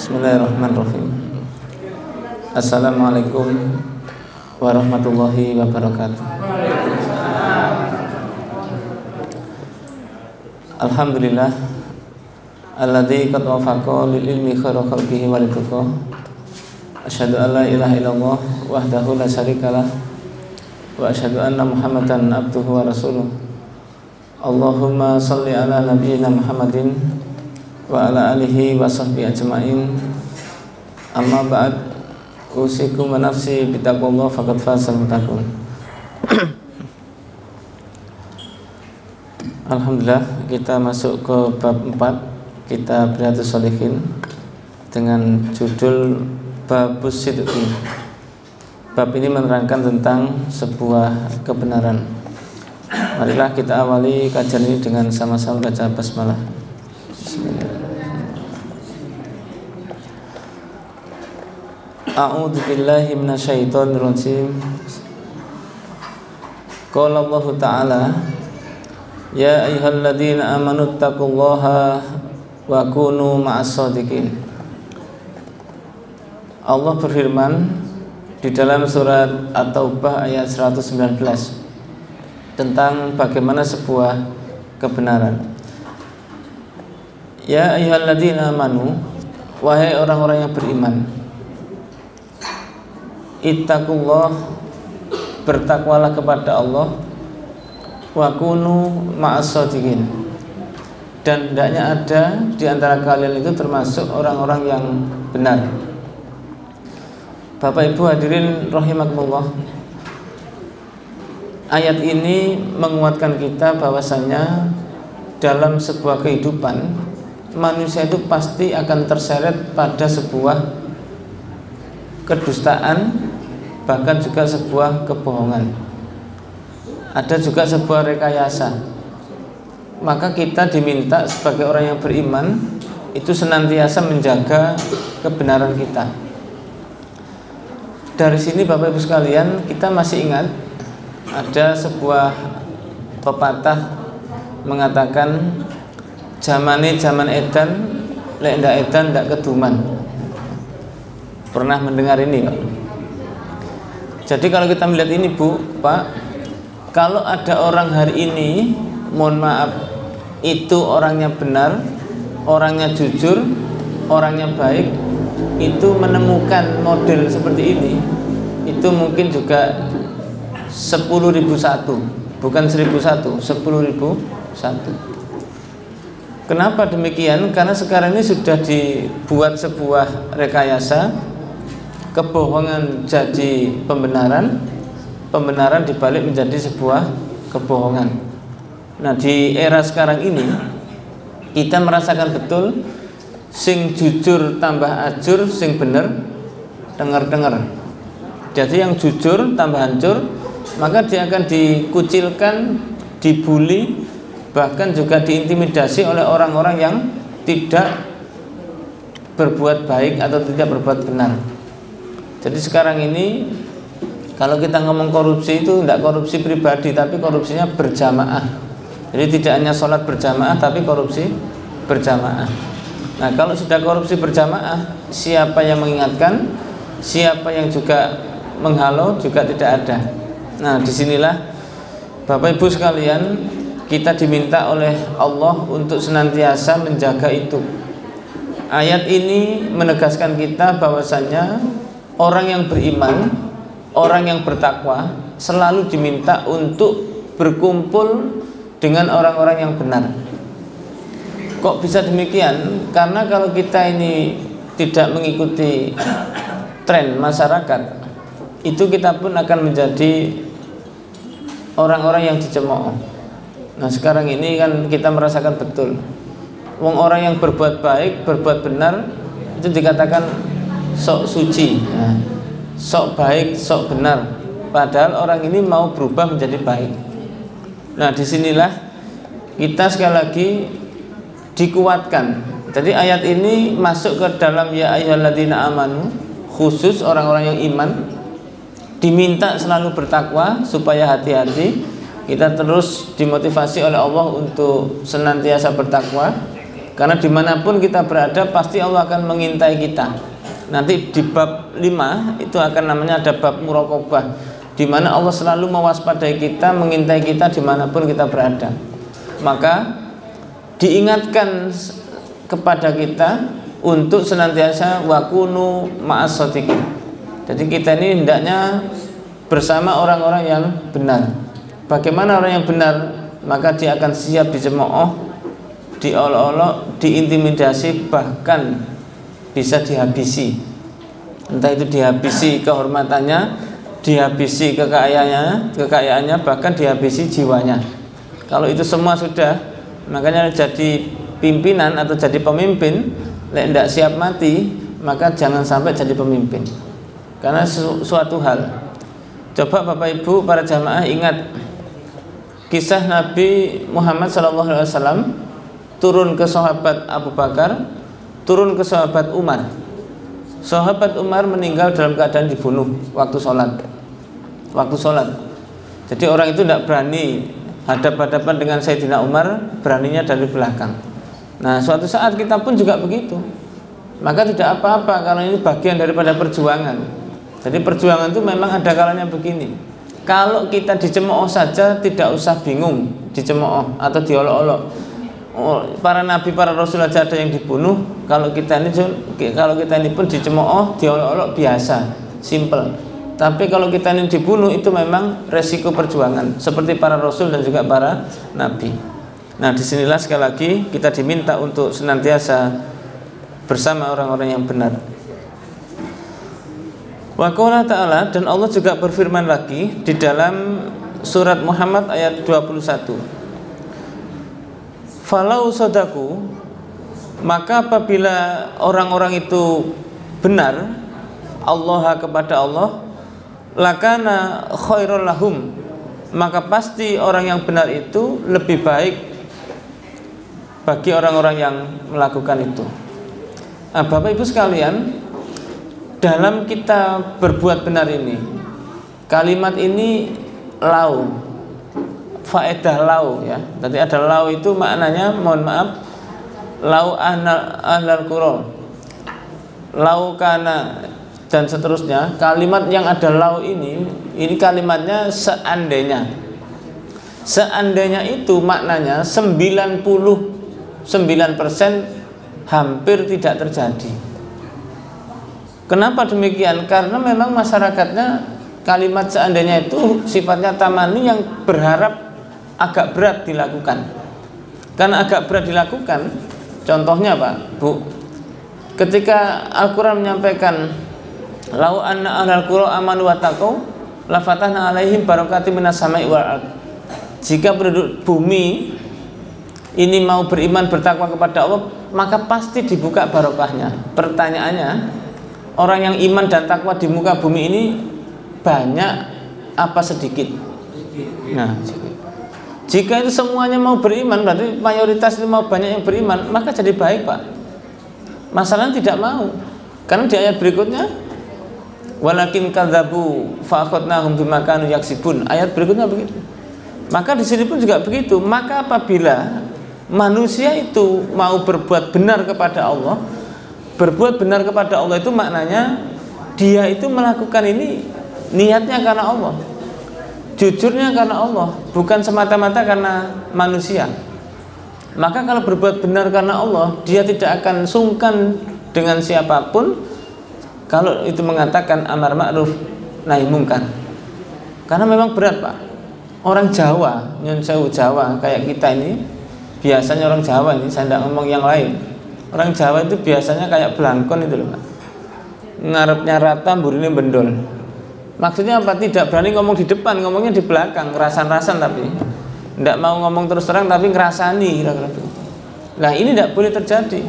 Bismillahirrahmanirrahim. Assalamualaikum warahmatullahi wabarakatuh. Alhamdulillah alladzi qad wafaqa lil ilmi khairu khalqihi wa lituqa. Asyhadu an la ilaha illallah wahdahu la syarikalah wa asyhadu anna Muhammadan abduhu wa rasuluh. Allahumma shalli ala nabiyyina Muhammadin wa ala alihi wa sahbihi ajma'in. Amma ba'd, usikum wa nafsi bittaqwallah faqad fazal muttaqun. Alhamdulillah, kita masuk ke bab 4 kitab Riyadhus Shalihin dengan judul Babus Sidqi. Bab ini menerangkan tentang sebuah kebenaran. Marilah kita awali kajian ini dengan sama-sama baca basmalah. A'udzu billahi minasyaitonir rajim. Qala Allah Ta'ala, ya ayyuhalladzina amanu taqullaha wa kunu ma'as shadiqin. Allah berfirman di dalam surat At-Taubah ayat 119 tentang bagaimana sebuah kebenaran. Ya ayyuhalladzina amanu, wahai orang-orang yang beriman, ittaqullah, bertakwalah kepada Allah, wa kunu ma'as shadiqin, dan hendaknya ada di antara kalian itu termasuk orang-orang yang benar. Bapak Ibu hadirin rahimakumullah, ayat ini menguatkan kita bahwasanya dalam sebuah kehidupan manusia itu pasti akan terseret pada sebuah kedustaan, bahkan juga sebuah kebohongan. Ada juga sebuah rekayasa. Maka kita diminta sebagai orang yang beriman itu senantiasa menjaga kebenaran kita. Dari sini Bapak Ibu sekalian, kita masih ingat ada sebuah pepatah mengatakan zaman edan, lek ndak edan ndak keduman. Pernah mendengar ini, Pak? Jadi kalau kita melihat ini, Bu, Pak, kalau ada orang hari ini, mohon maaf, itu orangnya benar, orangnya jujur, orangnya baik, itu menemukan model seperti ini, itu mungkin juga 10.001, bukan 1.001, 10.001. Kenapa demikian? Karena sekarang ini sudah dibuat sebuah rekayasa, kebohongan jadi pembenaran, pembenaran dibalik menjadi sebuah kebohongan. Nah, di era sekarang ini kita merasakan betul sing jujur tambah ajur, sing bener dengar-dengar. Jadi yang jujur tambah hancur, maka dia akan dikucilkan, dibully, bahkan juga diintimidasi oleh orang-orang yang tidak berbuat baik atau tidak berbuat benar. Jadi sekarang ini kalau kita ngomong korupsi itu tidak korupsi pribadi, tapi korupsinya berjamaah. Jadi tidak hanya sholat berjamaah, tapi korupsi berjamaah. Nah, kalau sudah korupsi berjamaah, siapa yang mengingatkan, siapa yang juga menghalau juga tidak ada. Nah, disinilah Bapak Ibu sekalian, kita diminta oleh Allah untuk senantiasa menjaga itu. Ayat ini menegaskan kita bahwasannya orang yang beriman, orang yang bertakwa selalu diminta untuk berkumpul dengan orang-orang yang benar. Kok bisa demikian? Karena kalau kita ini tidak mengikuti tren masyarakat, itu kita pun akan menjadi orang-orang yang dicemooh. Nah, sekarang ini kan kita merasakan betul, wong orang yang berbuat baik, berbuat benar itu dikatakan sok suci, nah, sok baik, sok benar. Padahal orang ini mau berubah menjadi baik. Nah, disinilah kita sekali lagi dikuatkan. Jadi ayat ini masuk ke dalam ya ayyuhalladzina amanu, khusus orang-orang yang iman diminta selalu bertakwa supaya hati-hati. Kita terus dimotivasi oleh Allah untuk senantiasa bertakwa, Karena dimanapun kita berada pasti Allah akan mengintai kita. Nanti di bab 5 itu akan namanya ada bab muraqabah, di mana Allah selalu mewaspadai kita, mengintai kita dimanapun kita berada. Maka diingatkan kepada kita untuk senantiasa wakunu ma'as shodiqin. Jadi kita ini hendaknya bersama orang-orang yang benar. Bagaimana orang yang benar? Maka dia akan siap dicemooh, diolok-olok, diintimidasi, bahkan bisa dihabisi. Entah itu dihabisi kehormatannya, dihabisi kekayaannya, bahkan dihabisi jiwanya. Kalau itu semua sudah, makanya jadi pimpinan atau jadi pemimpin, tidak siap mati, maka jangan sampai jadi pemimpin. Karena suatu hal, coba Bapak Ibu para jamaah ingat kisah Nabi Muhammad SAW turun ke sahabat Abu Bakar, turun ke sahabat Umar. Sahabat Umar meninggal dalam keadaan dibunuh waktu sholat. Jadi orang itu tidak berani hadap-hadapan dengan Sayyidina Umar, beraninya dari belakang. Nah, suatu saat kita pun juga begitu. Maka tidak apa-apa kalau ini bagian daripada perjuangan. Jadi perjuangan itu memang ada kalanya begini. Kalau kita dicemooh saja tidak usah bingung dicemooh atau diolok-olok. Para nabi, para rasul aja ada yang dibunuh. Kalau kita ini pun dicemooh, diolok-olok biasa, simple. Tapi kalau kita ini dibunuh itu memang resiko perjuangan, seperti para rasul dan juga para nabi. Nah, disinilah sekali lagi kita diminta untuk senantiasa bersama orang-orang yang benar. Wa qala ta'ala, dan Allah juga berfirman lagi di dalam surat Muhammad ayat 21. Falau sodaku, maka apabila orang-orang itu benar Allah kepada Allah, lakana khairul lahum, maka pasti orang yang benar itu lebih baik bagi orang-orang yang melakukan itu. Nah, Bapak Ibu sekalian, dalam kita berbuat benar ini, kalimat ini lau, faedah lau ya. Tadi ada lau itu maknanya, mohon maaf, lau ahlal qura, lau kana, dan seterusnya. Kalimat yang ada lau ini kalimatnya seandainya. Seandainya itu maknanya 99% hampir tidak terjadi. Kenapa demikian? Karena memang masyarakatnya kalimat seandainya itu sifatnya tamani, yang berharap agak berat dilakukan. Karena agak berat dilakukan, contohnya Pak, Bu, ketika Al-Quran menyampaikan lau anna ahlal qura amanu wa taqau la fatahna alaihim barakatim minas sama'i wal ardh. Jika penduduk bumi ini mau beriman bertakwa kepada Allah, maka pasti dibuka barokahnya. Pertanyaannya, orang yang iman dan takwa di muka bumi ini banyak apa sedikit? Nah, jika itu semuanya mau beriman, berarti mayoritas itu mau banyak yang beriman, maka jadi baik Pak. Masalahnya tidak mau. Karena di ayat berikutnya, walakin kadzabu fa akhadnahum bima kanu yaksibun. Ayat berikutnya begitu. Maka di sini pun juga begitu. Maka apabila manusia itu mau berbuat benar kepada Allah, berbuat benar kepada Allah itu maknanya dia itu melakukan ini niatnya karena Allah, jujurnya karena Allah, bukan semata-mata karena manusia. Maka kalau berbuat benar karena Allah, dia tidak akan sungkan dengan siapapun kalau itu mengatakan amar ma'ruf nahi mungkar. Karena memang berat Pak. Orang Jawa, Nyun Sewu Jawa kayak kita ini, biasanya orang Jawa ini, saya tidak ngomong yang lain, orang Jawa itu biasanya kayak belangkon itu loh Pak. Ngarepnya rata, mburine bendol. Maksudnya apa? Tidak berani ngomong di depan, ngomongnya di belakang, ngerasan-rasan, tapi tidak mau ngomong terus terang, tapi ngerasani kira-kira. Nah, ini tidak boleh terjadi.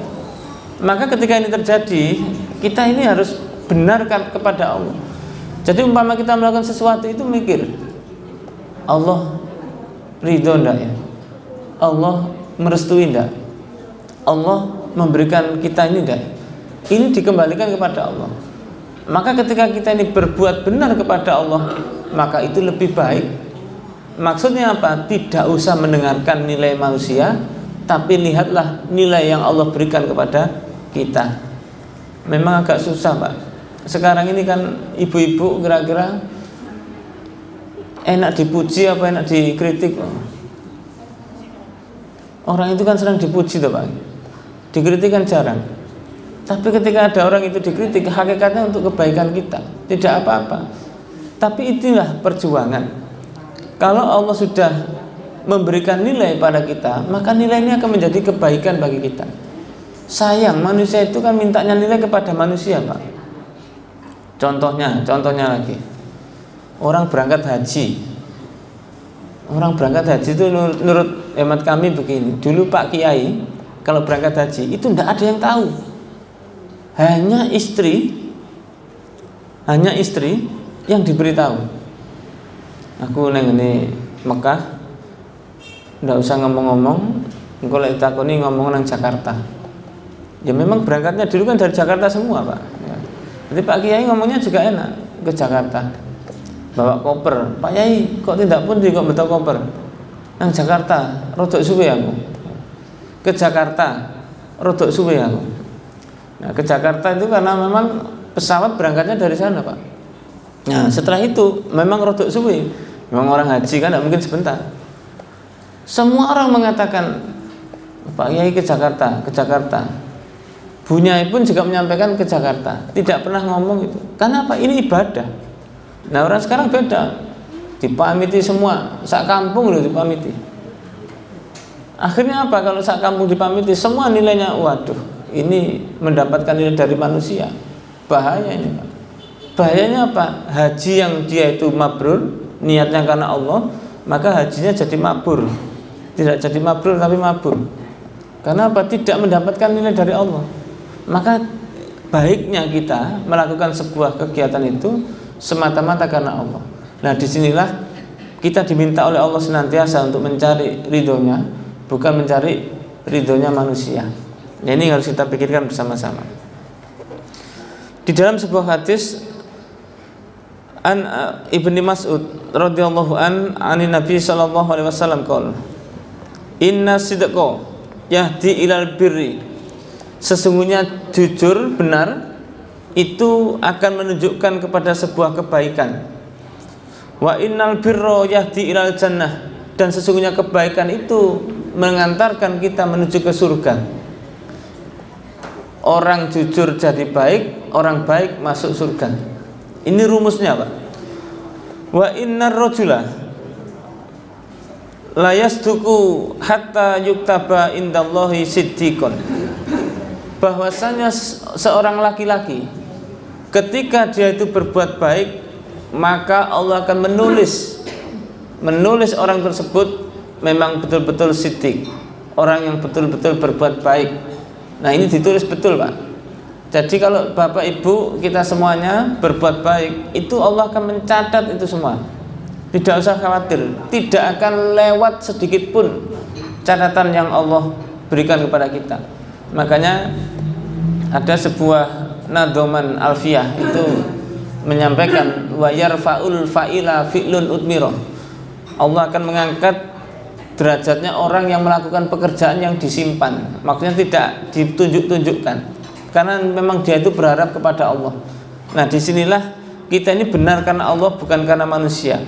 Maka ketika ini terjadi, kita ini harus benarkan kepada Allah. Jadi umpama kita melakukan sesuatu itu mikir, Allah ridho enggak ya? Allah merestui enggak? Allah memberikan kita ini enggak? Ini dikembalikan kepada Allah. Maka ketika kita ini berbuat benar kepada Allah, maka itu lebih baik. Maksudnya apa? Tidak usah mendengarkan nilai manusia, tapi lihatlah nilai yang Allah berikan kepada kita. Memang agak susah, Pak. Sekarang ini kan ibu-ibu kira-kira enak dipuji apa enak dikritik, Pak? Orang itu kan senang dipuji tuh, Pak. Dikritik kan jarang. Tapi ketika ada orang itu dikritik, hakikatnya untuk kebaikan kita, tidak apa-apa. Tapi itulah perjuangan. Kalau Allah sudah memberikan nilai pada kita, maka nilai ini akan menjadi kebaikan bagi kita. Sayang, manusia itu kan mintanya nilai kepada manusia, Pak. Contohnya lagi, orang berangkat haji. Orang berangkat haji itu menurut hemat kami begini. Dulu Pak Kiai kalau berangkat haji itu tidak ada yang tahu. Hanya istri yang diberitahu. Aku neng ini Mekah, tidak usah ngomong-ngomong. Engkau lek takoni ngomong nang Jakarta. Ya memang berangkatnya dulu kan dari Jakarta semua, Pak. Ya. Jadi Pak Kiai ngomongnya juga enak ke Jakarta. Bawa koper. Pak Kiai kok tidak pun kok betul koper. Nang Jakarta rodok suwe aku. Ke Jakarta rodok suwe aku. Nah, ke Jakarta itu karena memang pesawat berangkatnya dari sana, Pak. Nah, setelah itu memang rodok suwe. Memang orang haji kan tidak mungkin sebentar. Semua orang mengatakan Pak Kiai ke Jakarta. Bunyai pun juga menyampaikan ke Jakarta. Tidak pernah ngomong itu. Karena apa? Ini ibadah. Nah, orang sekarang beda. Dipamiti semua, sak kampung loh dipamiti. Akhirnya apa? Kalau sak kampung dipamiti, semua nilainya waduh, ini mendapatkan nilai dari manusia. Bahaya ini, Pak. Bahayanya apa? Haji yang dia itu mabrur, niatnya karena Allah, maka hajinya jadi mabur. Tidak jadi mabrur tapi mabur. Karena apa? Tidak mendapatkan nilai dari Allah. Maka baiknya kita melakukan sebuah kegiatan itu semata-mata karena Allah. Nah, disinilah kita diminta oleh Allah senantiasa untuk mencari ridhonya, bukan mencari ridhonya manusia. Nah, ini harus kita pikirkan bersama-sama. Di dalam sebuah hadis an Ibnu Mas'ud radhiyallahu an Nabi sallallahu alaihi wasallam qol inna sidqa yahdi ilal birri, sesungguhnya jujur benar itu akan menunjukkan kepada sebuah kebaikan. Wa innal birra yahdi ilal jannah, dan sesungguhnya kebaikan itu mengantarkan kita menuju ke surga. Orang jujur jadi baik, orang baik masuk surga. Ini rumusnya, Pak. Wa innar rajula la yasduqu hatta yuktaba indallahi siddiqon, bahwasanya seorang laki-laki ketika dia itu berbuat baik, maka Allah akan menulis orang tersebut memang betul-betul siddiq, orang yang betul-betul berbuat baik. Nah, ini ditulis betul, Pak. Jadi kalau Bapak Ibu kita semuanya berbuat baik, itu Allah akan mencatat itu semua. Tidak usah khawatir, tidak akan lewat sedikit pun catatan yang Allah berikan kepada kita. Makanya ada sebuah nadoman alfiyah itu menyampaikan wa yarfa'ul fa'ila fi'lun udmiro, Allah akan mengangkat derajatnya orang yang melakukan pekerjaan yang disimpan. Maksudnya tidak ditunjuk-tunjukkan, karena memang dia itu berharap kepada Allah. Nah, disinilah kita ini benar karena Allah, bukan karena manusia.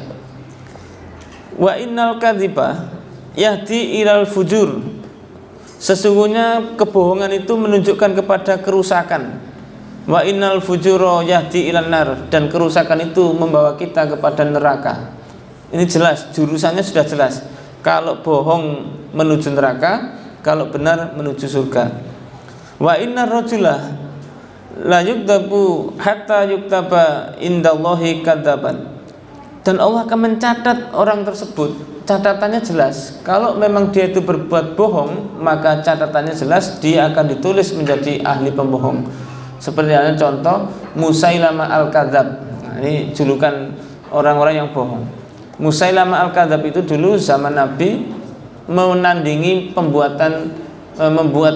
Wa innal kadhiba yahdi ilal fujur, sesungguhnya kebohongan itu menunjukkan kepada kerusakan. Wa innal fujura yahdi ilan nar, dan kerusakan itu membawa kita kepada neraka. Ini jelas, jurusannya sudah jelas. Kalau bohong menuju neraka, kalau benar menuju surga. Wa innar rajula la yuktabu hatta yuktaba indallahi kadzaban, dan Allah akan mencatat orang tersebut. Catatannya jelas. Kalau memang dia itu berbuat bohong, maka catatannya jelas, dia akan ditulis menjadi ahli pembohong. Seperti halnya contoh Musailamah al-Kadzab. Nah, ini julukan orang-orang yang bohong. Musailamah al-Kadzab itu dulu zaman Nabi menandingi membuat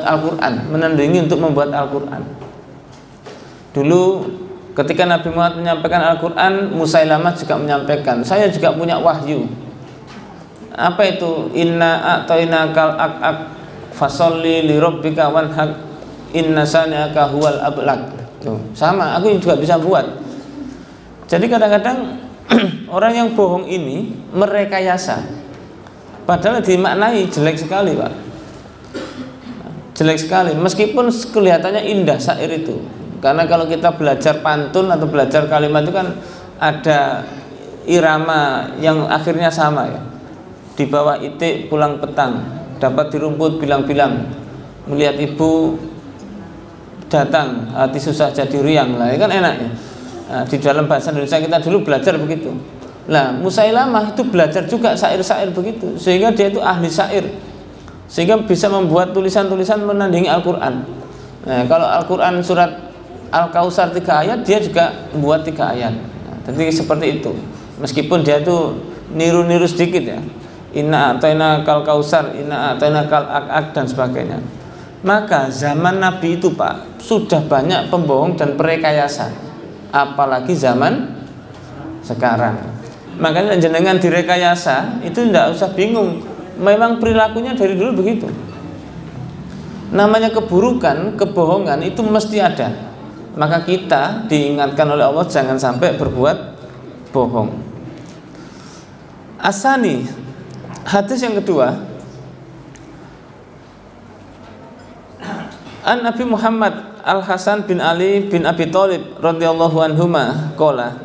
Al-Quran, menandingi untuk membuat Al-Quran. Dulu ketika Nabi Muhammad menyampaikan Al-Quran, Musailamah juga menyampaikan, saya juga punya wahyu. Apa itu? Inna a'toina kal ak Fasholli li rabbika wanhar inna sani'aka huwal ablaq. Tuh, sama, aku juga bisa buat. Jadi kadang-kadang orang yang bohong ini merekayasa, padahal dimaknai jelek sekali, Pak. Jelek sekali, meskipun kelihatannya indah syair itu. Karena kalau kita belajar pantun atau belajar kalimat itu kan ada irama yang akhirnya sama ya. Di bawah itik pulang petang, dapat di rumput bilang-bilang, melihat ibu datang, hati susah jadi riang lah, ya kan enak ya. Nah, di dalam bahasa Indonesia kita dulu belajar begitu. Nah, Musailamah itu belajar juga syair-syair begitu, sehingga dia itu ahli syair, sehingga bisa membuat tulisan-tulisan menandingi Al-Quran. Nah, kalau Al-Quran surat Al-Kausar 3 ayat, dia juga membuat 3 ayat. Nah, jadi seperti itu, meskipun dia itu niru-niru sedikit ya, inna a'tayna kal kausar, inna a'tayna kal ak dan sebagainya. Maka zaman Nabi itu, Pak, sudah banyak pembohong dan perekayasa, apalagi zaman sekarang. Makanya jenengan direkayasa itu tidak usah bingung, memang perilakunya dari dulu begitu. Namanya keburukan, kebohongan itu mesti ada. Maka kita diingatkan oleh Allah jangan sampai berbuat bohong. Asani, hadis yang kedua, An Nabi Muhammad Al-Hasan bin Ali bin Abi Thalib radhiyallahu anhuma qala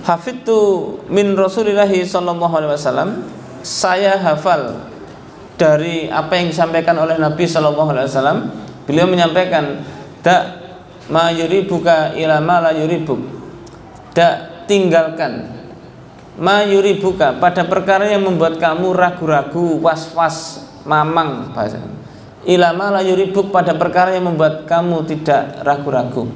hafidtu min Rasulillahi sallallahu alaihi wasallam, saya hafal dari apa yang disampaikan oleh Nabi sallallahu alaihi wasallam. Beliau menyampaikan, da ma yuribuka ila ma la yuribuk, da tinggalkan ma yuribuka pada perkara yang membuat kamu ragu-ragu, was-was, mamang bahasa. Ila ma la yuribuk pada perkara yang membuat kamu tidak ragu-ragu.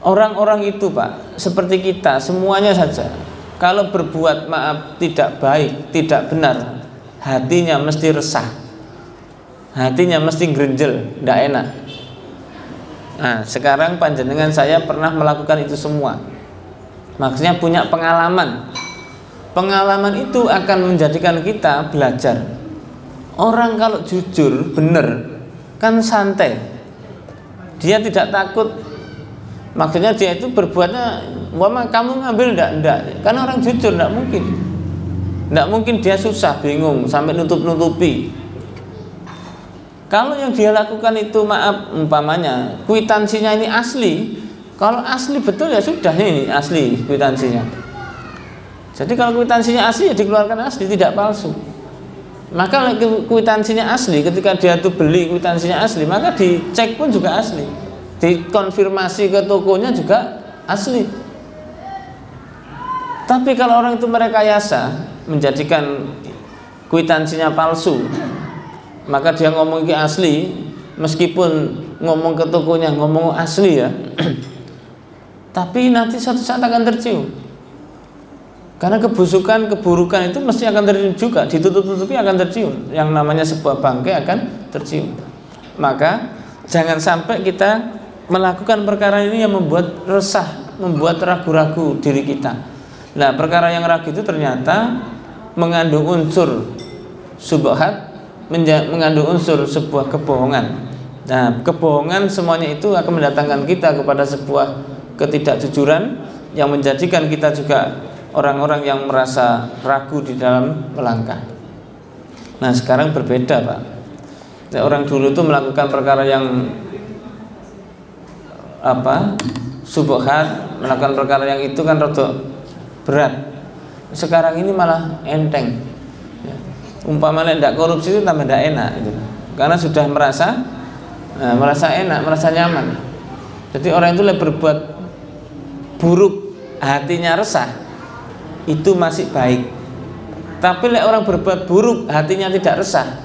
Orang-orang itu, Pak, seperti kita semuanya saja, kalau berbuat maaf tidak baik, tidak benar, hatinya mesti resah, hatinya mesti gerenjel, tidak enak. Nah, sekarang panjenengan saya pernah melakukan itu semua, maksudnya punya pengalaman. Pengalaman itu akan menjadikan kita belajar. Orang kalau jujur, benar, kan santai, dia tidak takut. Maksudnya dia itu berbuatnya, mama kamu ngambil enggak, karena orang jujur enggak mungkin dia susah, bingung, sampai nutup-nutupi. Kalau yang dia lakukan itu maaf, umpamanya kwitansinya ini asli, kalau asli betul ya sudah, ini asli kwitansinya. Jadi kalau kwitansinya asli ya dikeluarkan asli, tidak palsu. Maka kwitansinya asli, ketika dia tuh beli kwitansinya asli, maka dicek pun juga asli, dikonfirmasi ke tokonya juga asli. Tapi kalau orang itu merekayasa, menjadikan kwitansinya palsu, maka dia ngomong ke asli, meskipun ngomong ke tokonya ngomong asli ya, tapi nanti suatu saat akan tercium. Karena kebusukan, keburukan itu mesti akan tercium juga, ditutup-tutupi akan tercium. Yang namanya sebuah bangkai akan tercium. Maka jangan sampai kita melakukan perkara ini yang membuat resah, membuat ragu-ragu diri kita. Nah, perkara yang ragu itu ternyata mengandung unsur subhat, mengandung unsur sebuah kebohongan. Nah, kebohongan semuanya itu akan mendatangkan kita kepada sebuah ketidakjujuran yang menjadikan kita juga orang-orang yang merasa ragu di dalam melangkah. Nah, sekarang berbeda, Pak. Nah, orang dulu itu melakukan perkara yang subhat, melakukan perkara yang itu kan rada berat. Sekarang ini malah enteng. Umpamanya tidak korupsi itu tambah tidak enak gitu. Karena sudah merasa enak, merasa nyaman. Jadi orang itu lebih berbuat buruk, hatinya resah, itu masih baik. Tapi orang berbuat buruk, hatinya tidak resah,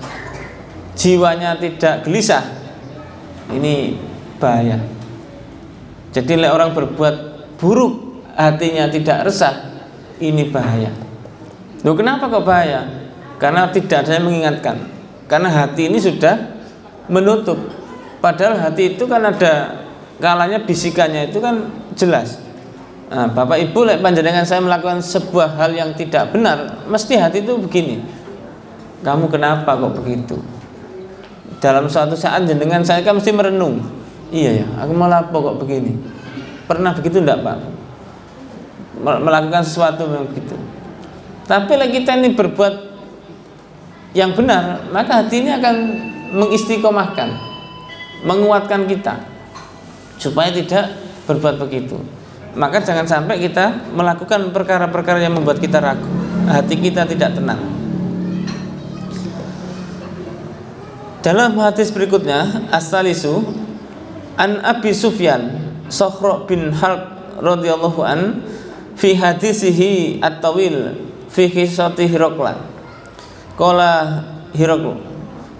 jiwanya tidak gelisah, ini bahaya. Jadi orang berbuat buruk, hatinya tidak resah, ini bahaya. Loh, kenapa kok bahaya? Karena tidak ada yang mengingatkan. Karena hati ini sudah menutup. Padahal hati itu kan ada kalanya, bisikannya itu kan jelas. Nah, Bapak Ibu, panjenengan saya melakukan sebuah hal yang tidak benar, mesti hati itu begini, kamu kenapa kok begitu? dalam suatu saat jenengan saya kan mesti merenung, iya ya, aku malah kok begini. Pernah begitu enggak Pak? Melakukan sesuatu begitu. Tapi kalau kita ini berbuat yang benar, maka hati ini akan mengistiqomahkan, menguatkan kita supaya tidak berbuat begitu. Maka jangan sampai kita melakukan perkara-perkara yang membuat kita ragu, hati kita tidak tenang. Dalam hadis berikutnya, as-salisu an Abi Sufyan Sakhra bin Harb radhiyallahu an fi hadisihi at-tawil fi qissati Hiraqla. Qala Hiraql,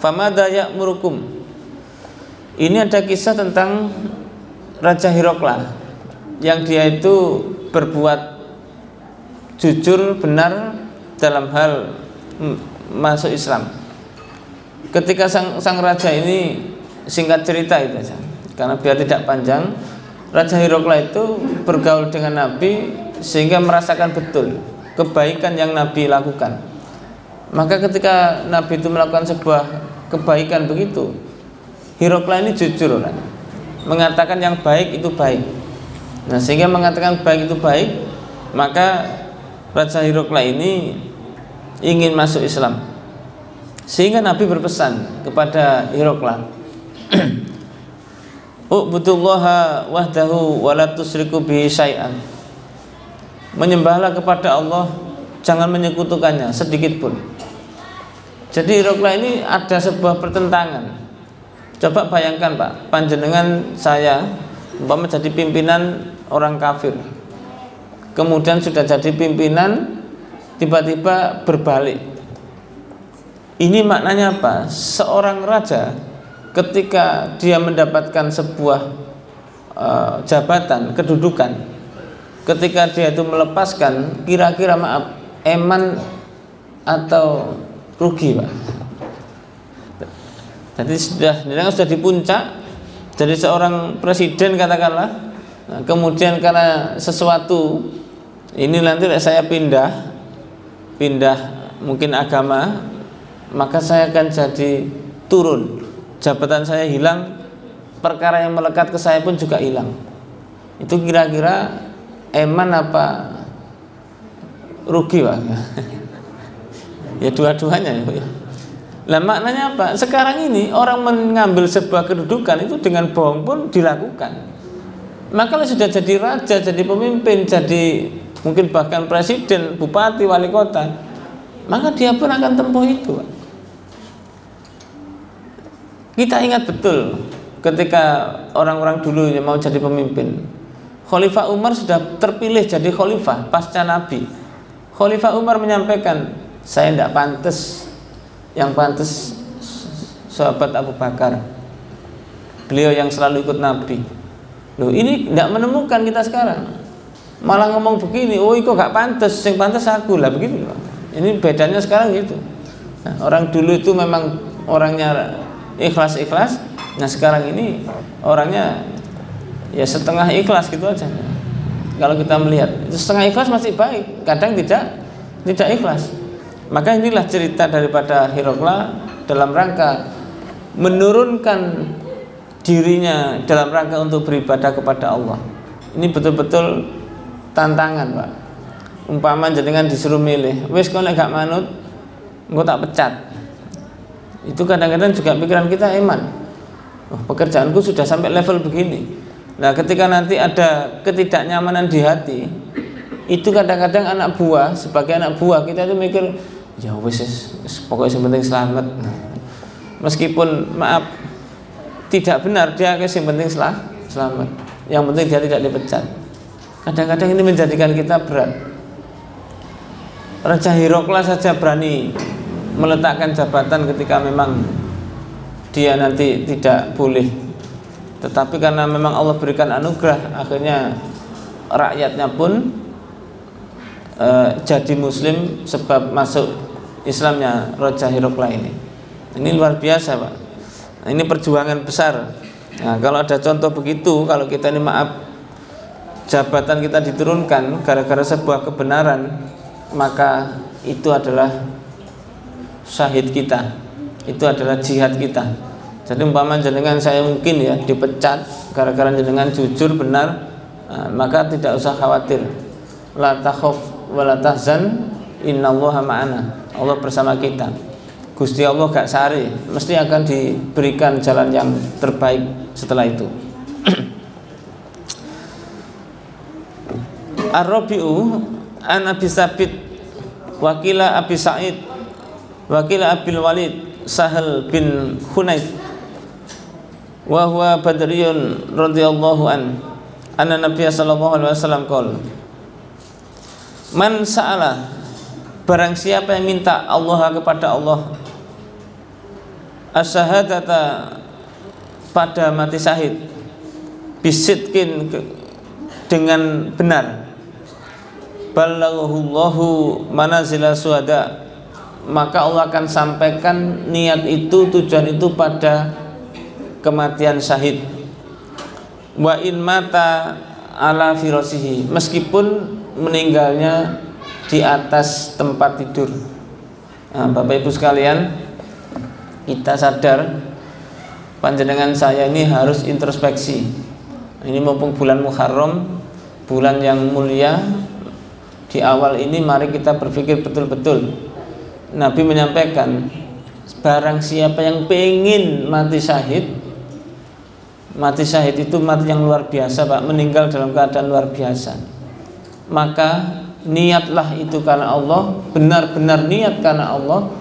"Famada ya'murukum?" Ini ada kisah tentang Raja Hiraqla yang dia itu berbuat jujur benar dalam hal masuk Islam. Ketika sang raja ini, singkat cerita itu saja, karena biar tidak panjang, Raja Hiraqla itu bergaul dengan Nabi sehingga merasakan betul kebaikan yang Nabi lakukan. Maka ketika Nabi itu melakukan sebuah kebaikan begitu, Hiraqla ini jujur orang, mengatakan yang baik itu baik. Nah, sehingga mengatakan baik itu baik, maka Raja Hiraqla ini ingin masuk Islam. Sehingga Nabi berpesan kepada Hiraqla, "U'budullaha wahdahu wa la tusyriku bihi syai'an." Menyembahlah kepada Allah, jangan menyekutukannya sedikit pun. Jadi Hiraqla ini ada sebuah pertentangan. Coba bayangkan Pak, panjenengan saya umpama jadi pimpinan orang kafir, kemudian sudah jadi pimpinan, tiba-tiba berbalik. Ini maknanya apa? Seorang raja ketika dia mendapatkan sebuah jabatan, kedudukan, ketika dia itu melepaskan, kira-kira maaf, eman atau rugi Pak? Jadi sudah di puncak, jadi seorang presiden katakanlah, nah, kemudian karena sesuatu ini nanti saya pindah mungkin agama, maka saya akan jadi turun, jabatan saya hilang, perkara yang melekat ke saya pun juga hilang. Itu kira-kira eman apa rugi Pak? Ya dua-duanya ya. Lah maknanya apa? Sekarang ini orang mengambil sebuah kedudukan itu dengan bohong pun dilakukan. Maka kalau sudah jadi raja, jadi pemimpin, jadi mungkin bahkan presiden, bupati, wali kota, maka dia pun akan tempuh itu Pak. Kita ingat betul ketika orang-orang dulu yang mau jadi pemimpin, Khalifah Umar sudah terpilih jadi khalifah pasca Nabi. Khalifah Umar menyampaikan, saya tidak pantas, yang pantas sahabat Abu Bakar, beliau yang selalu ikut Nabi. Loh, ini tidak menemukan kita sekarang, malah ngomong begini, oh itu gak pantas, yang pantas aku lah, begitu. Ini bedanya sekarang gitu. Nah, orang dulu itu memang orangnya ikhlas-ikhlas. Nah sekarang ini orangnya ya setengah ikhlas gitu aja. Kalau kita melihat itu setengah ikhlas masih baik, kadang tidak ikhlas. Maka inilah cerita daripada Hiraqla dalam rangka menurunkan dirinya dalam rangka untuk beribadah kepada Allah. Ini betul-betul tantangan Pak. Umpama jenengan disuruh milih, wis kok gak manut, engko tak pecat. Itu kadang-kadang juga pikiran kita eman, oh, pekerjaanku sudah sampai level begini. Nah ketika nanti ada ketidaknyamanan di hati, itu kadang-kadang anak buah, sebagai anak buah kita itu mikir, ya wis pokoknya yang penting selamat. Meskipun maaf tidak benar, dia yang penting selamat, yang penting dia tidak dipecat. Kadang-kadang ini menjadikan kita berat. Raja Hiraqla saja berani meletakkan jabatan ketika memang dia nanti tidak boleh, tetapi karena memang Allah berikan anugerah, akhirnya rakyatnya pun jadi muslim sebab masuk Islamnya Raja Hiraqla ini. Ini luar biasa Pak. Nah, ini perjuangan besar. Nah, kalau ada contoh begitu, kalau kita ini maaf jabatan kita diturunkan gara-gara sebuah kebenaran, maka itu adalah syahid kita, itu adalah jihad kita. Jadi umpama jenengan saya mungkin ya dipecat gara-gara jenengan jujur benar, maka tidak usah khawatir. La takhaf wa la tahzan, innallaha ma'ana. Allah bersama kita. Gusti Allah gak sari, mesti akan diberikan jalan yang terbaik setelah itu. Ar-Rabi'u an Abi Sabit wakila Abi Sa'id wakila Abil Walid Sahal bin Hunayf wa huwa Badriyun radhiyallahu anna Nabiy sallallahu alaihi wasallam qala man sa'ala, barang siapa yang minta Allah kepada Allah asyhadata, pada mati syahid, bisidqin, dengan benar, balaghullahu manazila syuhada, maka Allah akan sampaikan niat itu, tujuan itu pada kematian syahid. Wa in mata ala firasihi, meskipun meninggalnya di atas tempat tidur. Nah, Bapak Ibu sekalian, kita sadar panjenengan saya ini harus introspeksi. Ini mumpung bulan Muharram, bulan yang mulia, di awal ini mari kita berpikir betul-betul. Nabi menyampaikan, barang siapa yang pengen mati syahid itu mati yang luar biasa, Pak, meninggal dalam keadaan luar biasa, maka niatlah itu karena Allah, benar-benar niat karena Allah,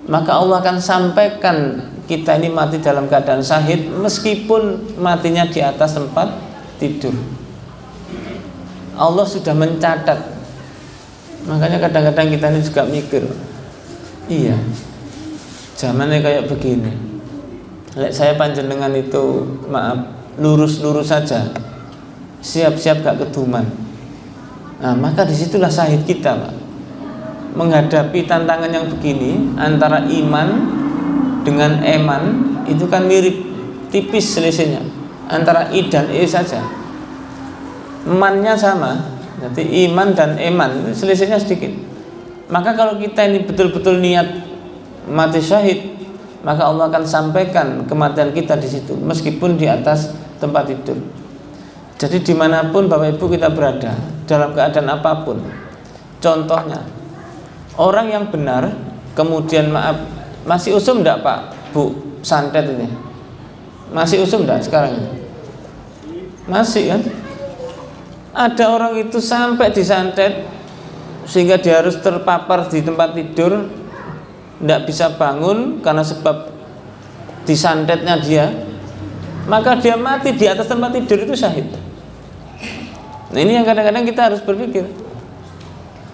maka Allah akan sampaikan kita ini mati dalam keadaan syahid meskipun matinya di atas tempat tidur. Allah sudah mencatat. Makanya kadang-kadang kita ini juga mikir, iya, zamannya kayak begini. Saya panjenengan itu, maaf, lurus-lurus saja, siap-siap gak keduman. Nah, maka disitulah syahid kita, Pak. Menghadapi tantangan yang begini, antara iman dengan eman, itu kan mirip, tipis selisihnya, antara i dan e saja. Emannya sama, jadi iman dan eman selisihnya sedikit. Maka kalau kita ini betul-betul niat mati syahid, maka Allah akan sampaikan kematian kita di situ, meskipun di atas tempat tidur. Jadi dimanapun Bapak Ibu kita berada, dalam keadaan apapun. Contohnya, orang yang benar, kemudian maaf, masih usum enggak Pak, Bu, santet ini? Masih usum enggak sekarang ini? Masih kan? Ada orang itu sampai disantet sehingga dia harus terpapar di tempat tidur, tidak bisa bangun karena sebab disantetnya dia, maka dia mati di atas tempat tidur, itu syahid. Nah, ini yang kadang-kadang kita harus berpikir,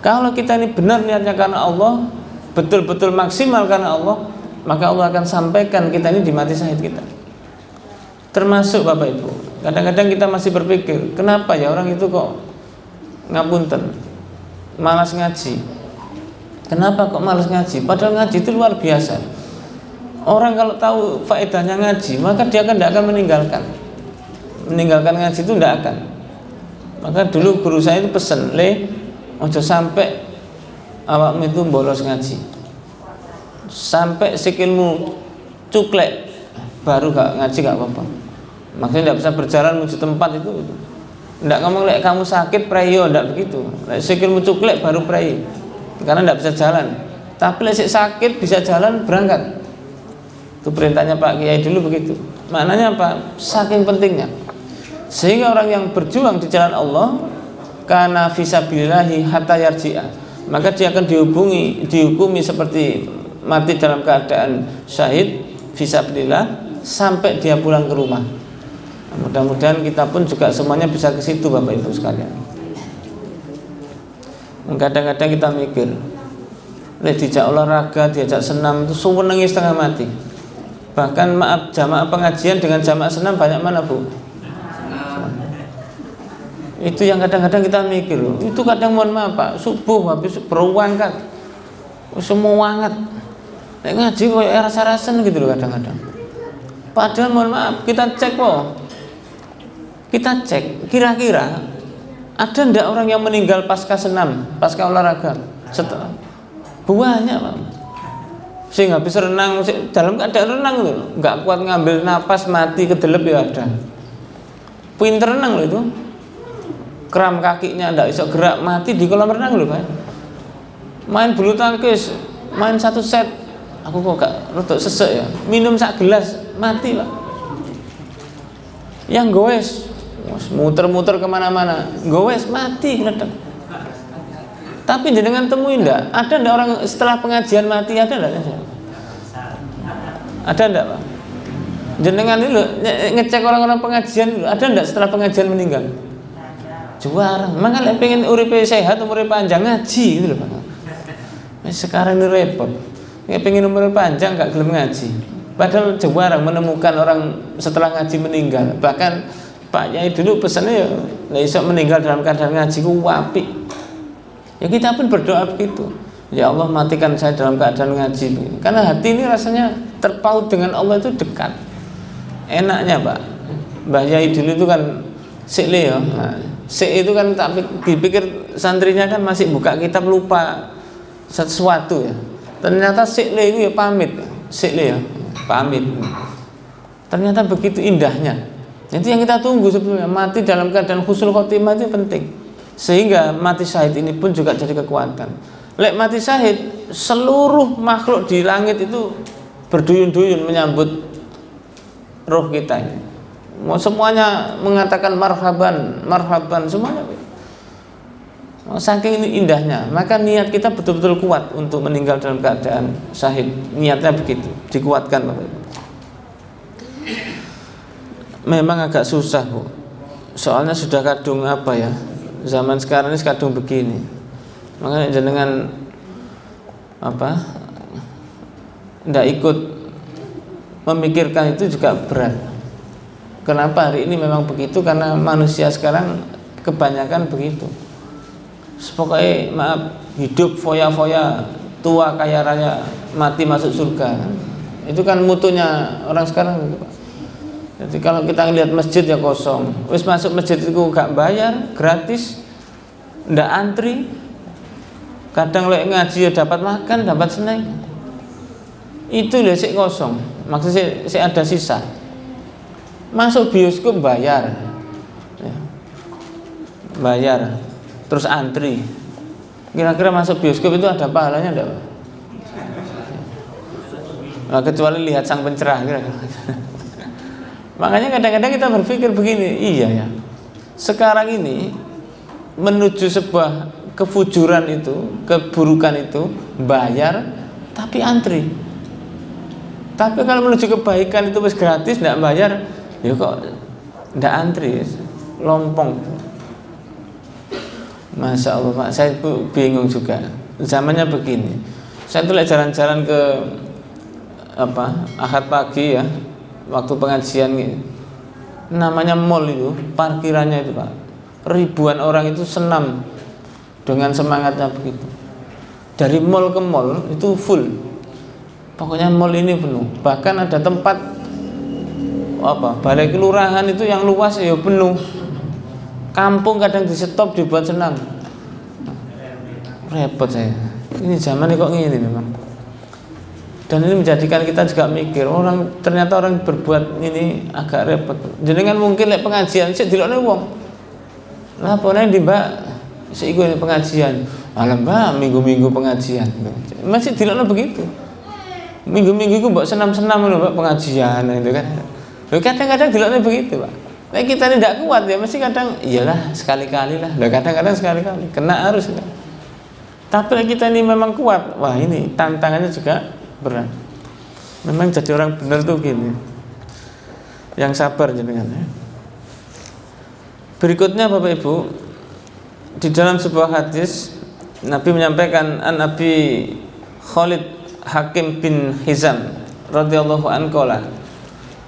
kalau kita ini benar niatnya karena Allah, betul-betul maksimal karena Allah, maka Allah akan sampaikan kita ini di mati syahid kita. Termasuk Bapak Ibu, kadang-kadang kita masih berpikir, kenapa ya orang itu kok ngapunten, malas ngaji. Kenapa kok malas ngaji? Padahal ngaji itu luar biasa. Orang kalau tahu faedahnya ngaji, maka dia tidak akan meninggalkan ngaji itu tidak akan. Maka dulu guru saya itu pesen, ojo sampai awakmu itu bolos ngaji, sampai sikilmu cuklek baru gak ngaji gak apa-apa. Maksudnya tidak bisa berjalan menuju tempat itu. Tidak ngomong kamu sakit preyo, tidak begitu. Sikilmu cuklek baru preyo, karena tidak bisa jalan. Tapi lek sakit bisa jalan, berangkat. Itu perintahnya Pak Kiai dulu begitu. Maknanya apa? Saking pentingnya. Sehingga orang yang berjuang di jalan Allah, karena fisabilillahi hatta yarji'a, maka dia akan dihukumi seperti mati dalam keadaan syahid fisabilillah sampai dia pulang ke rumah. Nah, mudah-mudahan kita pun juga semuanya bisa ke situ Bapak Ibu sekalian. Kadang-kadang kita mikir, diajak olahraga, diajak senam, itu sumber nangis setengah mati. Bahkan maaf, jamaah pengajian dengan jamaah senam banyak mana Bu? Itu yang kadang-kadang kita mikir. Itu kadang mohon maaf Pak, subuh habis berwangkat, semua wangat, ngaji kok rasa-rasan gitu loh kadang-kadang. Padahal mohon maaf, kita cek kira-kira ada ndak orang yang meninggal pasca senam, pasca olahraga? Setelah banyak Pak. Sing habis renang dalam keadaan renang loh, nggak kuat ngambil napas mati kedelep ya ada. Pinter renang loh itu, kram kakinya ndak bisa gerak mati di kolam renang loh Pak. Main bulu tangkis, main 1 set, aku kok gak rotok sesek ya, minum sak gelas mati Pak. Yang goes muter-muter kemana-mana, goes mati ngedek. Tapi jenengan temuin ndak? Ada ndak orang setelah pengajian mati, ada ndak? Ada ndak Pak? Jenengan ini ngecek orang-orang pengajian dulu, ada ndak setelah pengajian meninggal? Juara. Makanya pengen uripe sehat, umure panjang ngaji gitu loh Pak. Sekarang ini repot. Pengen umure panjang gak gelem ngaji. Padahal jarang menemukan orang setelah ngaji meninggal. Bahkan Pak Yai dulu pesannya ya, nek iso meninggal dalam keadaan ngaji ku apik. Ya kita pun berdoa begitu. Ya Allah matikan saya dalam keadaan ngaji. Karena hati ini rasanya terpaut dengan Allah itu dekat. Enaknya Pak. Mbah Yai dulu itu kan sikle ya. Nah, sik itu kan tak dipikir santrinya kan masih buka kitab lupa sesuatu ya. Ternyata sikle itu ya pamit. Sikle ya, pamit. Ternyata begitu indahnya. Itu yang kita tunggu sebetulnya. Mati dalam keadaan husnul khotimah itu penting. Sehingga mati syahid ini pun juga jadi kekuatan. Lek mati syahid, seluruh makhluk di langit itu berduyun-duyun menyambut roh kita ini. Mau semuanya mengatakan marhaban, marhaban semuanya. Saking ini indahnya, maka niat kita betul-betul kuat untuk meninggal dalam keadaan syahid. Niatnya begitu, dikuatkan Bapak Ibu. Memang agak susah Bu. Soalnya sudah kadung apa ya? Zaman sekarang ini kadung begini. Makanya jenengan apa? Ndak ikut memikirkan itu juga berat. Kenapa hari ini memang begitu? Karena manusia sekarang kebanyakan begitu. Pokoknya maaf, hidup foya-foya, tua kaya raya, mati masuk surga. Itu kan mutunya orang sekarang gitu Pak. Jadi kalau kita lihat masjid ya kosong, wis masuk masjid itu gak bayar, gratis, ndak antri. Kadang lek ngaji ya dapat makan, dapat snack. Itu lho sik kosong. Maksudnya sik ada sisa. Masuk bioskop bayar. Ya. Bayar. Terus antri. Kira-kira masuk bioskop itu ada pahalanya enggak? Nah, kecuali lihat sang pencerah kira-kira. Makanya kadang-kadang kita berpikir begini, iya ya. Sekarang ini menuju sebuah kefujuran itu, keburukan itu bayar tapi antri. Tapi kalau menuju kebaikan itu wis gratis, enggak bayar, ya kok enggak antri, lompong. Masya Allah Pak, saya bingung juga. Zamannya begini. Saya tuh jalan-jalan ke apa Ahad pagi ya, waktu pengajian gitu. Namanya mall itu, parkirannya itu Pak, ribuan orang itu senam dengan semangatnya begitu. Dari mall ke mall itu full. Pokoknya mall ini penuh. Bahkan ada tempat apa balai kelurahan itu yang luas ya penuh. Kampung kadang di stop dibuat senam. Repot saya. Ini zaman ini kok gini memang. Dan ini menjadikan kita juga mikir, ternyata orang berbuat ini agak repot. Jadi kan mungkin lek pengajian sik dilokne wong. Lah apa nang di Mbak sik iku pengajian. Alah Mbak minggu-minggu pengajian. Masih dilokne begitu. Minggu-minggu iku mbok senam-senam ngono Mbak pengajian itu kan. Lho kadang-kadang dilokne begitu, Pak. Nek kita tidak kuat ya mesti kadang iyalah sekali-kali lah. Lah kadang-kadang sekali-kali kena arus kan. Tapi kita ini memang kuat. Wah, ini tantangannya juga berat. Memang jadi orang benar tuh gini. Yang sabar jenengan ya. Berikutnya Bapak Ibu, di dalam sebuah hadis Nabi menyampaikan an Nabi Khalid Hakim bin Hizam radhiyallahu anhu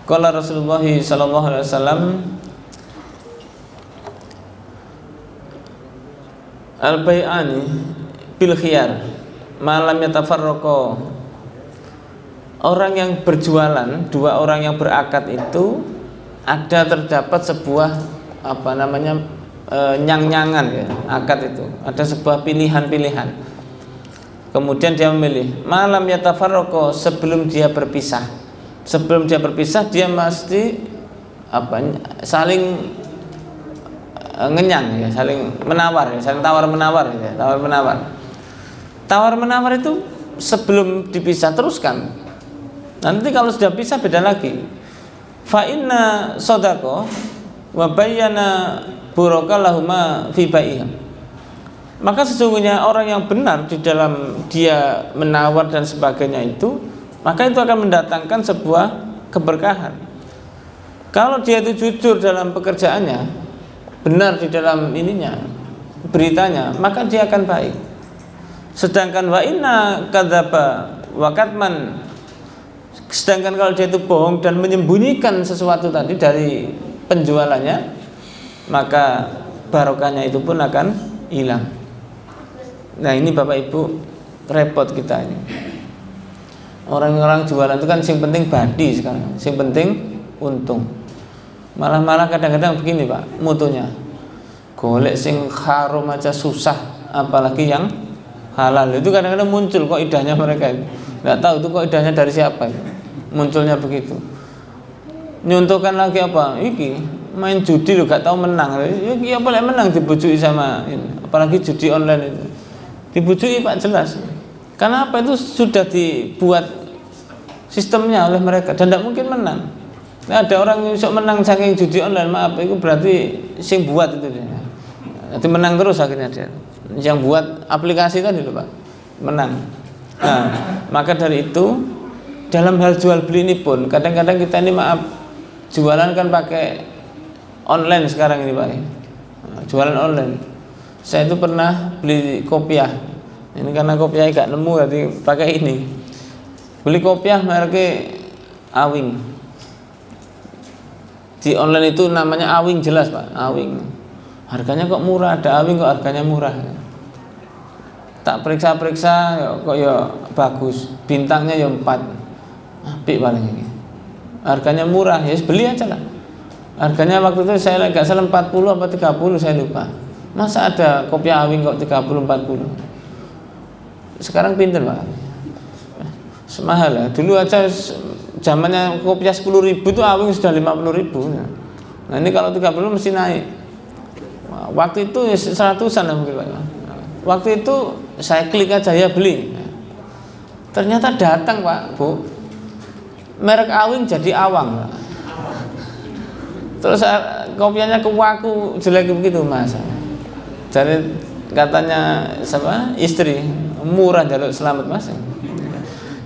qala Rasulullah sallallahu alaihi wasallam al-bai'ani bil khiyar malam yatafarraqa. Orang yang berjualan, dua orang yang berakad itu ada terdapat sebuah apa namanya nyang-nyangan ya, akad itu ada sebuah pilihan-pilihan. kemudian dia memilih malam yatafarraqo, sebelum dia berpisah. Sebelum dia berpisah dia mesti saling ngenyang ya, saling menawar ya, saling tawar menawar ya, tawar menawar. Tawar menawar itu sebelum dipisah teruskan. Nanti kalau sudah pisah beda lagi. Fa inna sodako wa bayyana burakalahuma fi baiha. Maka sesungguhnya orang yang benar di dalam dia menawar dan sebagainya itu, maka itu akan mendatangkan sebuah keberkahan. Kalau dia itu jujur dalam pekerjaannya, benar di dalam ininya, beritanya, maka dia akan baik. Sedangkan wa inna kadzaba wa katman, sedangkan kalau dia itu bohong dan menyembunyikan sesuatu tadi dari penjualannya, maka barokahnya itu pun akan hilang. Nah ini Bapak Ibu, repot kita ini. Orang-orang jualan itu kan sing penting badi sekarang, sing penting untung. Malah kadang-kadang begini Pak, mutunya golek sing haram aja susah, apalagi yang halal. Itu kadang-kadang muncul kok idahnya mereka itu. Nggak tahu itu kok idahnya dari siapa itu. Munculnya begitu. Nyuntuhkan lagi apa? Iki main judi lo gak tahu menang. Iki apa lek menang dibujui sama ini. Apalagi judi online itu. Dibujui Pak jelas. Karena apa, itu sudah dibuat sistemnya oleh mereka dan tidak mungkin menang. Nah, ada orang yang bisa menang saking judi online, maaf, itu berarti sing buat itu dia. Nanti menang terus akhirnya dia. Yang buat aplikasi tadi loh Pak, menang. Nah, maka dari itu dalam hal jual beli ini pun kadang-kadang kita ini maaf jualan kan pakai online sekarang ini Pak. Nah, jualan online. Saya itu pernah beli kopiah. Ini karena kopiah gak nemu jadi pakai ini. Beli kopiah mereknya Awing. Di online itu namanya Awing jelas Pak, Awing. Harganya kok murah, ada Awing kok harganya murah. Tak periksa-periksa kok ya bagus, bintangnya ya 4. Apik paling ini. Harganya murah, ya beli aja lah. Harganya waktu itu saya nggak salah 40 apa 30 saya lupa. Masa ada kopiah Awing kok 30-40? Sekarang pinter Pak. Semahal lah. Dulu aja zamannya kopiah 10.000 itu Awing sudah 50.000. Nah ini kalau 30 mesti naik. Waktu itu 100-an lah mungkin Pak. Waktu itu saya klik aja ya beli. Ternyata datang Pak, Bu. Merek Awing jadi Awang Pak. Terus kopiahnya kewaku jelek begitu Mas. Jadi katanya siapa? Istri, murah jaluk selamat Mas.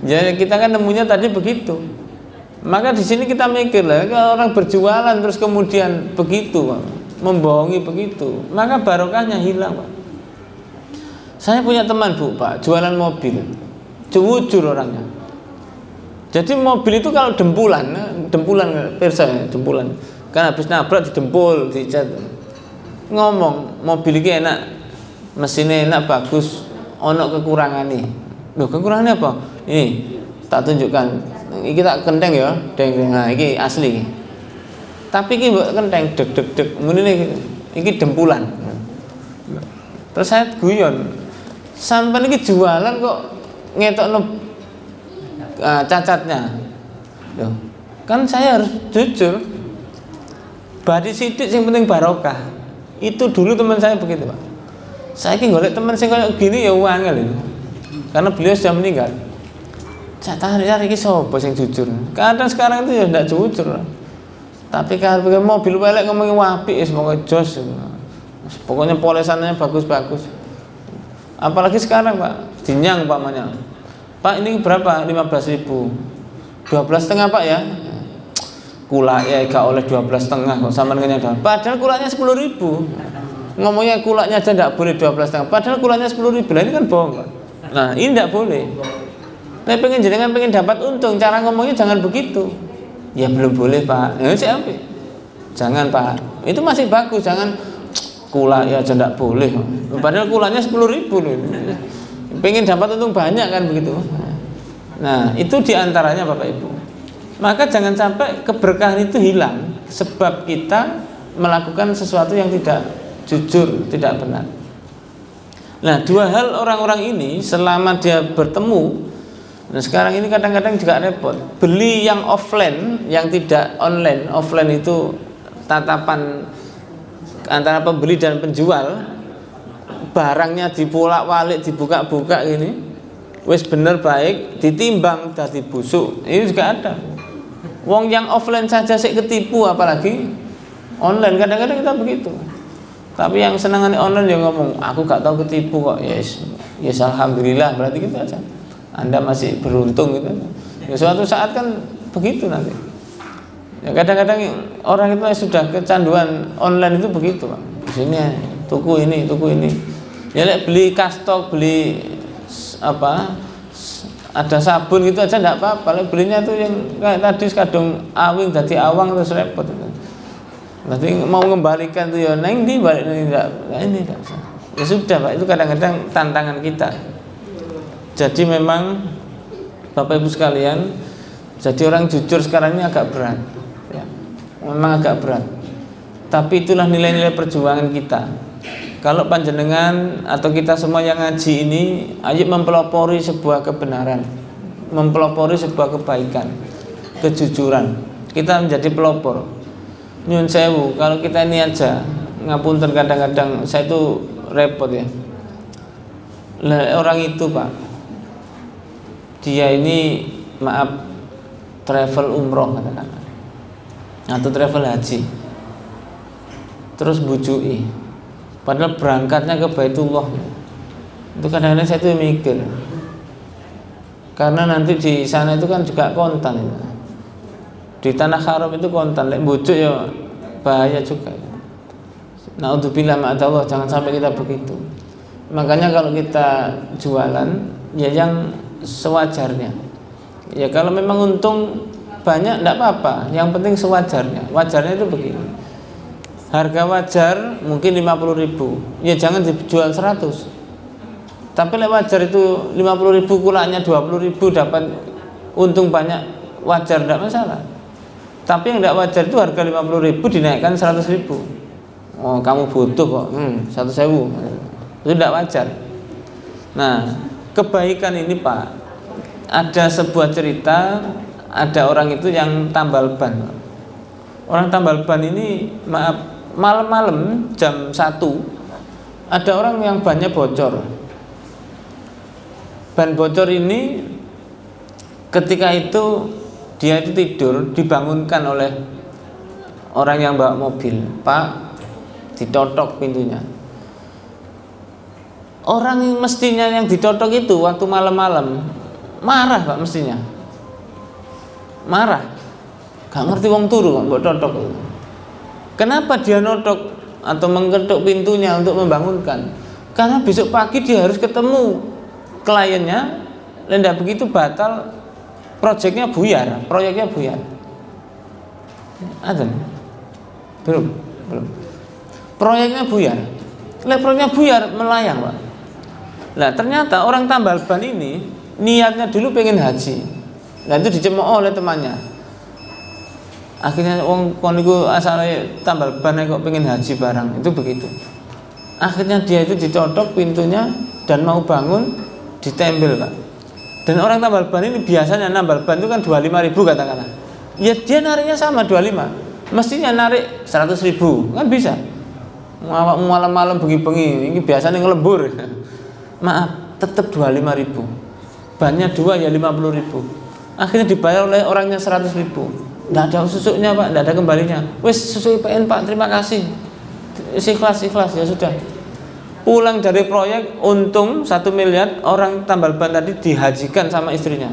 Jadi kita kan nemunya tadi begitu. Maka di sini kita mikir lah, kalau orang berjualan terus kemudian begitu, Pak, membohongi begitu, maka barokahnya hilang Pak. Saya punya teman Bu Pak, jualan mobil, jujur orangnya. Jadi mobil itu kalau dempulan persa, dempulan. Kan habis nabrak didempul, dicat. Ngomong mobil ini enak, mesinnya enak, bagus, ono kekurangan nih. Loh kekurangannya apa? Ini tak tunjukkan. Ini tak kenteng ya, nah ini asli. Tapi ini kenteng deg. Ini dempulan. Terus saya guyon, sampai ini jualan kok ngetokno cacatnya. Loh, kan saya harus jujur. Badi sidik yang penting barokah. Itu dulu teman saya begitu Pak. Saya ini golek teman saya kayak gini ya uangnya loh. Karena beliau sudah meninggal. Saya cari ini sopo yang jujur. Kadang sekarang itu ya tidak jujur. Tapi kalau mobil pelek ngomongin wapi, semoga jos. Pokoknya polesannya bagus-bagus. Apalagi sekarang Pak, dinyang Pak Manya. Pak ini berapa? 15.000. 12,5 Pak ya. Kulaknya gak oleh 12,5 kok sama dengan yang padahal kulaknya 10.000. Ngomongnya kulaknya aja tidak boleh 12,5. Padahal kulaknya 10.000. Nah, ini kan bohong Pak. Nah ini tidak boleh. Nah pengen dapat untung, cara ngomongnya jangan begitu. Ya belum boleh Pak. Ya siapa? Jangan Pak. Itu masih bagus. Jangan kulak ya aja tidak boleh. Padahal kulaknya 10.000 loh. Pengen dapat untung banyak kan begitu. Nah itu diantaranya Bapak Ibu. Maka jangan sampai keberkahan itu hilang sebab kita melakukan sesuatu yang tidak jujur, tidak benar. Nah, dua hal orang-orang ini selama dia bertemu. Nah, sekarang ini kadang-kadang juga repot. Beli yang offline, yang tidak online. Offline itu tatapan antara pembeli dan penjual. Barangnya dipolak-walik, dibuka-buka gini. Wis bener baik, ditimbang dadi busuk. Ini juga ada. Wong yang offline saja sik ketipu, apalagi online. Kadang-kadang kita begitu. Tapi yang senangan online yang ngomong, aku gak tahu ketipu kok. Yes, alhamdulillah, berarti gitu aja. Anda masih beruntung gitu. Ya, suatu saat kan begitu nanti. Ya, kadang-kadang orang itu sudah kecanduan online itu begitu, Pak. Di sini tuku ini. Ya beli kastok, beli apa? Ada sabun gitu aja enggak apa-apa. Belinya tuh yang kayak tadi kadung awing dadi awang terus repot itu. Nanti mau mengembalikan tuh ya neng di balik ini enggak, ini enggak usah. Ya sudah Pak, itu kadang-kadang tantangan kita. Jadi memang Bapak Ibu sekalian, jadi orang jujur sekarang ini agak berat, ya. Memang agak berat. Tapi itulah nilai-nilai perjuangan kita. Kalau panjenengan atau kita semua yang ngaji ini, ayo mempelopori sebuah kebenaran, mempelopori sebuah kebaikan, kejujuran. Kita menjadi pelopor. Nyun sewu, kalau kita ini aja ngapunten kadang-kadang saya itu repot ya. Orang itu Pak, dia ini maaf travel umroh katakan, atau travel haji, terus bujui, padahal berangkatnya ke Baitullah. Itu kadang-kadang saya tuh mikir, karena nanti di sana itu kan juga kontan itu. Di tanah haram itu kontan, lek bujuk ya bahaya juga. Naudzubillah ma'adallah, jangan sampai kita begitu. Makanya kalau kita jualan ya yang sewajarnya. Ya kalau memang untung banyak enggak apa-apa, yang penting sewajarnya. Wajarnya itu begini. Harga wajar mungkin 50.000. Ya jangan dijual 100. Tapi lek wajar itu 50.000 kulanya 20.000 dapat untung banyak, wajar enggak masalah. Tapi yang tidak wajar itu harga 50.000 dinaikkan 100.000. Oh, kamu butuh kok, 100.000. Itu tidak wajar. Nah, kebaikan ini Pak, ada sebuah cerita, ada orang itu yang tambal ban. Orang tambal ban ini, maaf, malam-malam jam 1 ada orang yang bannya bocor. Ban bocor ini ketika itu dia itu tidur, dibangunkan oleh orang yang bawa mobil. Pak, ditotok pintunya. Orang yang mestinya yang ditotok itu waktu malam-malam marah Pak, mestinya marah. Gak ngerti wong turu kok mbok totok. Kenapa dia notok atau mengketuk pintunya untuk membangunkan? Karena besok pagi dia harus ketemu kliennya. Lendak begitu batal, proyeknya buyar. Ada? Belum. Proyeknya buyar. Proyeknya buyar melayang Pak. Nah ternyata orang tambal ban ini niatnya dulu pengen haji. Nah itu dicemooh oleh temannya. Akhirnya wong kon niku asale tambal ban kok pengen haji barang. Itu begitu. Akhirnya dia itu ditotok pintunya dan mau bangun ditempel Pak. Dan orang tambal ban ini biasanya nambal ban itu kan 25.000 katakanlah. Ya dia nariknya sama 25. Mestinya narik 100.000 kan bisa. Malam-malam bengi-bengi ini biasanya ngelembur. Maaf, tetap 25.000. Bannya 2 ya 50.000. Akhirnya dibayar oleh orangnya 100.000. Enggak ada susuknya Pak, enggak ada kembalinya. Wes susuk IPN Pak, terima kasih. Ikhlas ya sudah. Pulang dari proyek untung 1 miliar, orang tambal ban tadi dihajikan sama istrinya.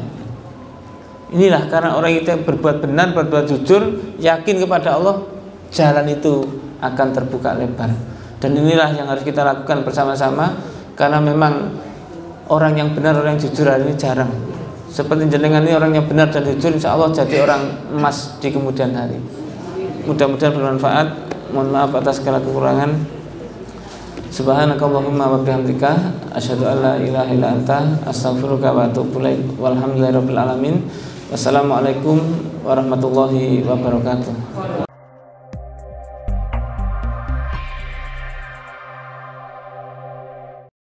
Inilah karena orang itu berbuat benar, berbuat jujur, yakin kepada Allah, jalan itu akan terbuka lebar. Dan inilah yang harus kita lakukan bersama-sama, karena memang orang yang benar, orang yang jujur hari ini jarang. Seperti jenengan ini orang yang benar dan jujur, insya Allah jadi orang emas di kemudian hari. Mudah-mudahan bermanfaat. Mohon maaf atas segala kekurangan. Subhanakallahumma wa bihamdika asyhadu an la ilaha illa anta astaghfiruka wa atubu ilaik. Walhamdulillahirabbil alamin. Wassalamualaikum warahmatullahi wabarakatuh.